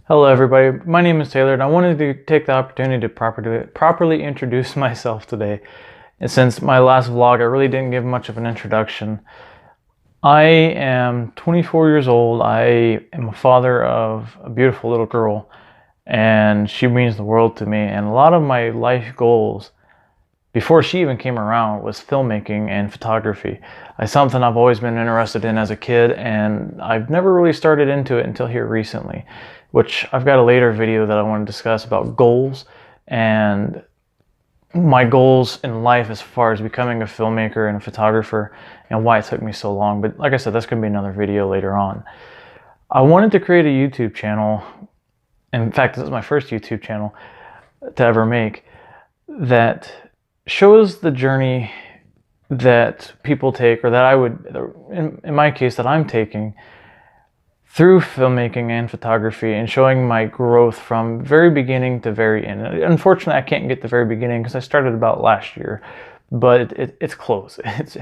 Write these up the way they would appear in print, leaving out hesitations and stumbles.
Hello everybody, my name is Taylor and I wanted to take the opportunity to properly introduce myself today. And since my last vlog I really didn't give much of an introduction. I am 24 years old. I am a father of a beautiful little girl and she means the world to me, and a lot of my life goals before she even came around was filmmaking and photography. It's something I've always been interested in as a kid, and I've never really started into it until here recently, which I've got a later video that I want to discuss about goals and my goals in life as far as becoming a filmmaker and a photographer and why it took me so long. But like I said, that's going to be another video later on. I wanted to create a YouTube channel. In fact, this is my first YouTube channel to ever make that shows the journey that people take, or that I would, in my case, that I'm taking through filmmaking and photography, and showing my growth from very beginning to very end. Unfortunately, I can't get the very beginning because I started about last year, but it's close. It's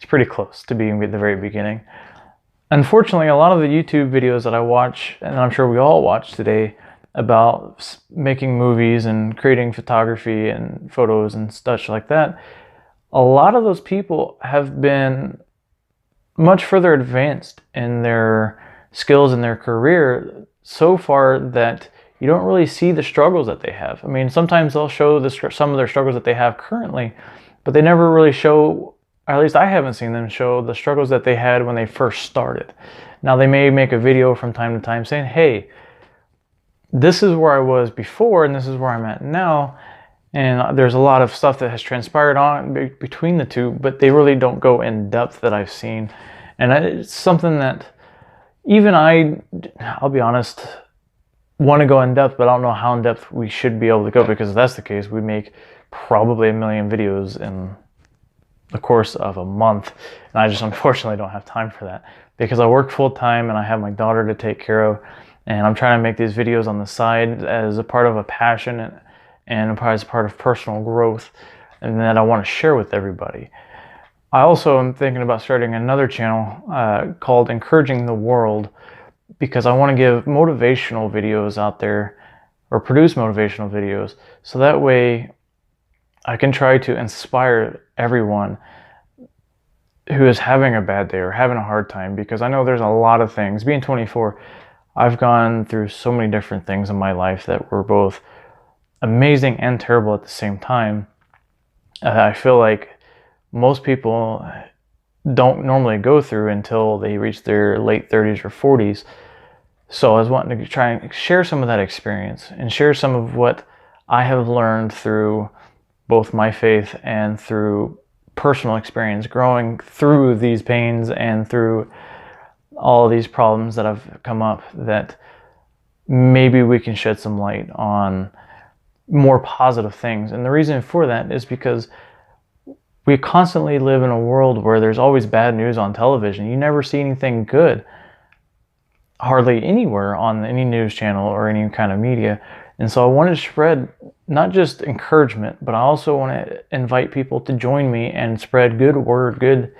pretty close to being at the very beginning. Unfortunately, a lot of the YouTube videos that I watch, and I'm sure we all watch today, about making movies and creating photography and photos and such like that, a lot of those people have been much further advanced in their skills in their career so far that you don't really see the struggles that they have. I mean, sometimes they'll show some of their struggles that they have currently, but they never really show, or at least I haven't seen them show, the struggles that they had when they first started. Now, they may make a video from time to time saying, hey, this is where I was before and this is where I'm at now, and there's a lot of stuff that has transpired on between the two, but they really don't go in depth that I've seen. And it's something that even I'll be honest, want to go in depth, but I don't know how in depth we should be able to go, because if that's the case, we make probably 1 million videos in the course of a month. And I just unfortunately don't have time for that because I work full time and I have my daughter to take care of. And I'm trying to make these videos on the side as a part of a passion and as part of personal growth, and that I want to share with everybody. I also am thinking about starting another channel called Encouraging the World, because I want to give motivational videos out there, or produce motivational videos, so that way I can try to inspire everyone who is having a bad day or having a hard time, because I know there's a lot of things. Being 24, I've gone through so many different things in my life that were both amazing and terrible at the same time. I feel like most people don't normally go through until they reach their late 30s or 40s. So I was wanting to try and share some of that experience and share some of what I have learned through both my faith and through personal experience growing through these pains and through all these problems that have come up, that maybe we can shed some light on more positive things. And the reason for that is because we constantly live in a world where there's always bad news on television. You never see anything good hardly anywhere on any news channel or any kind of media. And so I want to spread not just encouragement, but I also want to invite people to join me and spread good word, good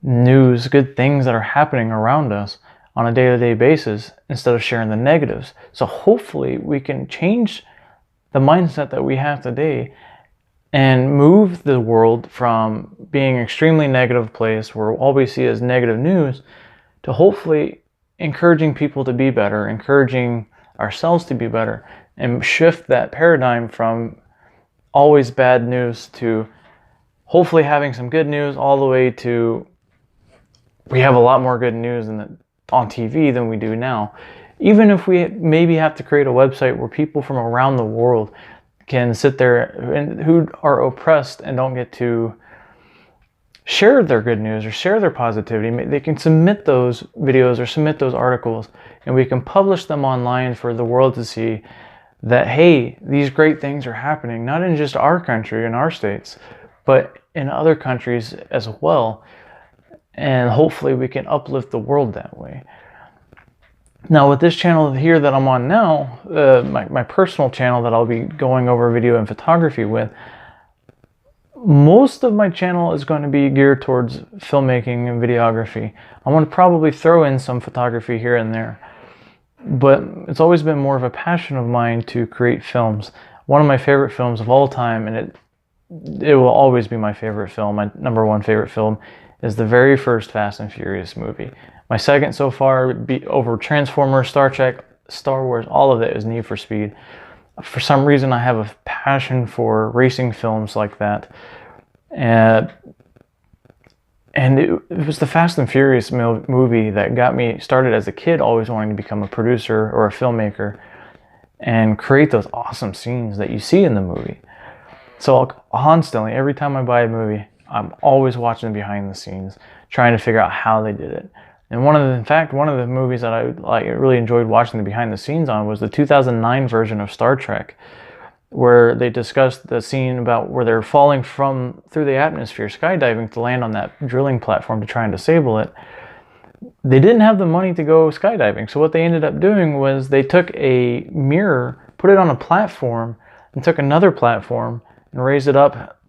news, good things that are happening around us on a day-to-day basis, instead of sharing the negatives. So hopefully we can change the mindset that we have today and move the world from being an extremely negative place where all we see is negative news to hopefully encouraging people to be better, encouraging ourselves to be better, and shift that paradigm from always bad news to hopefully having some good news, all the way to we have a lot more good news on TV than we do now. Even if we maybe have to create a website where people from around the world can sit there and who are oppressed and don't get to share their good news or share their positivity, they can submit those videos or submit those articles, and we can publish them online for the world to see that, hey, these great things are happening, not in just our country and our states, but in other countries as well. And hopefully we can uplift the world that way. Now, with this channel here that I'm on now, my personal channel that I'll be going over video and photography with, most of my channel is going to be geared towards filmmaking and videography. I want to probably throw in some photography here and there. but it's always been more of a passion of mine to create films. One of my favorite films of all time, and it will always be my favorite film, my number one favorite film, is the very first Fast and Furious movie. My second so far would be over Transformers, Star Trek, Star Wars, all of it is Need for Speed. For some reason, I have a passion for racing films like that. And it was the Fast and Furious movie that got me started as a kid, always wanting to become a producer or a filmmaker and create those awesome scenes that you see in the movie. So I'll constantly, every time I buy a movie, I'm always watching behind the scenes, trying to figure out how they did it. And one of the movies that I really enjoyed watching the behind the scenes on was the 2009 version of Star Trek, where they discussed the scene about where they're falling through the atmosphere, skydiving to land on that drilling platform to try and disable it. They didn't have the money to go skydiving, so what they ended up doing was they took a mirror, put it on a platform, and took another platform and raised it up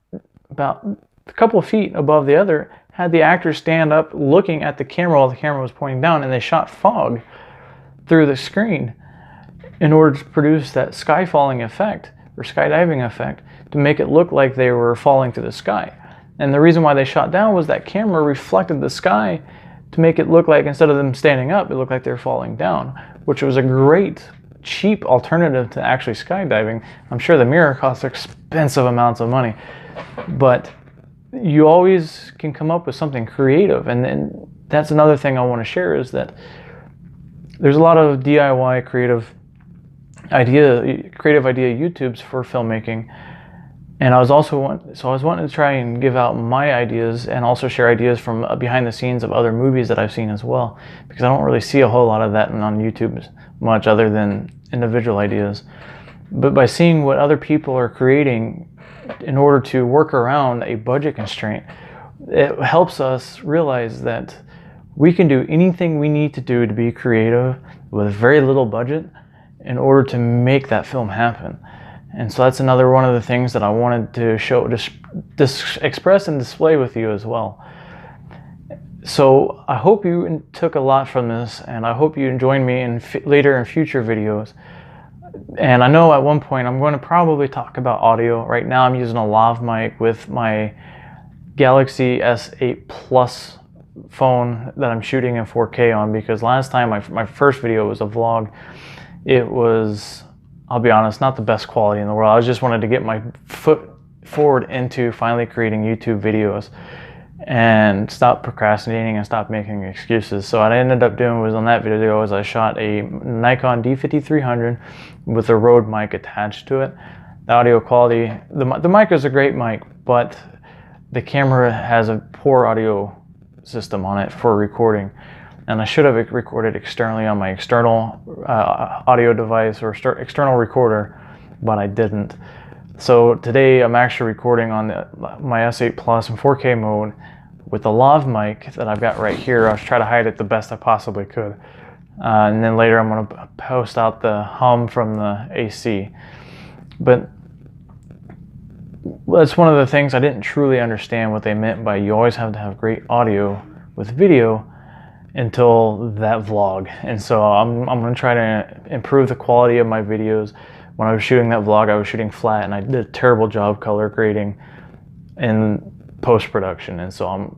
about a couple of feet above the other, had the actors stand up looking at the camera while the camera was pointing down, and they shot fog through the screen in order to produce that sky falling effect or skydiving effect to make it look like they were falling to the sky. And the reason why they shot down was that camera reflected the sky to make it look like, instead of them standing up, it looked like they're falling down, which was a great, cheap alternative to actually skydiving. I'm sure the mirror costs expensive amounts of money, but you always can come up with something creative. And then that's another thing I want to share, is that there's a lot of DIY creative idea YouTubes for filmmaking, and I was wanting to try and give out my ideas and also share ideas from behind the scenes of other movies that I've seen as well, because I don't really see a whole lot of that on YouTube much, other than individual ideas. But by seeing what other people are creating in order to work around a budget constraint, it helps us realize that we can do anything we need to do to be creative with very little budget in order to make that film happen. And so that's another one of the things that I wanted to show, express and display with you as well. So I hope you took a lot from this, and I hope you join me later in future videos. And I know at one point I'm going to probably talk about audio. Right now I'm using a lav mic with my Galaxy S8 Plus phone that I'm shooting in 4K on, because last time my first video was a vlog. It was, I'll be honest, not the best quality in the world. I just wanted to get my foot forward into finally creating YouTube videos and stop procrastinating and stop making excuses. So what I ended up doing was, on that video, I shot a Nikon D5300 with a Rode mic attached to it. The audio quality, the mic is a great mic, but the camera has a poor audio system on it for recording. And I should have recorded externally on my external audio device or external recorder, but I didn't. So today I'm actually recording on my S8 Plus in 4K mode with the lav mic that I've got right here. I'll try to hide it the best I possibly could. And then later I'm going to post out the hum from the AC. But that's one of the things I didn't truly understand what they meant by you always have to have great audio with video until that vlog. And so I'm going to try to improve the quality of my videos. When I was shooting that vlog, I was shooting flat, and I did a terrible job color grading in post-production. And so I'm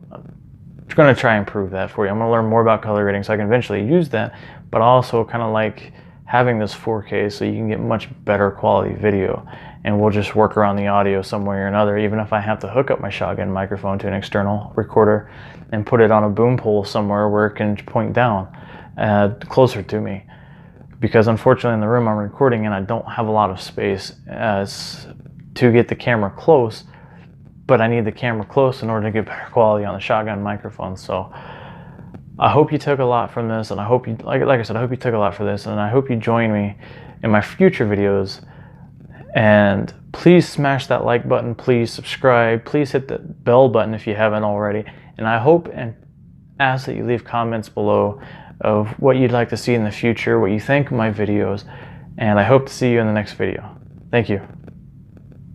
going to try and improve that for you. I'm going to learn more about color grading so I can eventually use that, but also kind of like having this 4K so you can get much better quality video. And we'll just work around the audio some way or another, even if I have to hook up my shotgun microphone to an external recorder and put it on a boom pole somewhere where it can point down closer to me. Because unfortunately in the room I'm recording in, I don't have a lot of space to get the camera close, but I need the camera close in order to get better quality on the shotgun microphone. So I hope you took a lot from this, and I hope you, like I said, I hope you took a lot for this, and I hope you join me in my future videos. And please smash that like button, please subscribe, please hit the bell button if you haven't already. And I hope and ask that you leave comments below of what you'd like to see in the future, what you think of my videos, and I hope to see you in the next video. Thank you.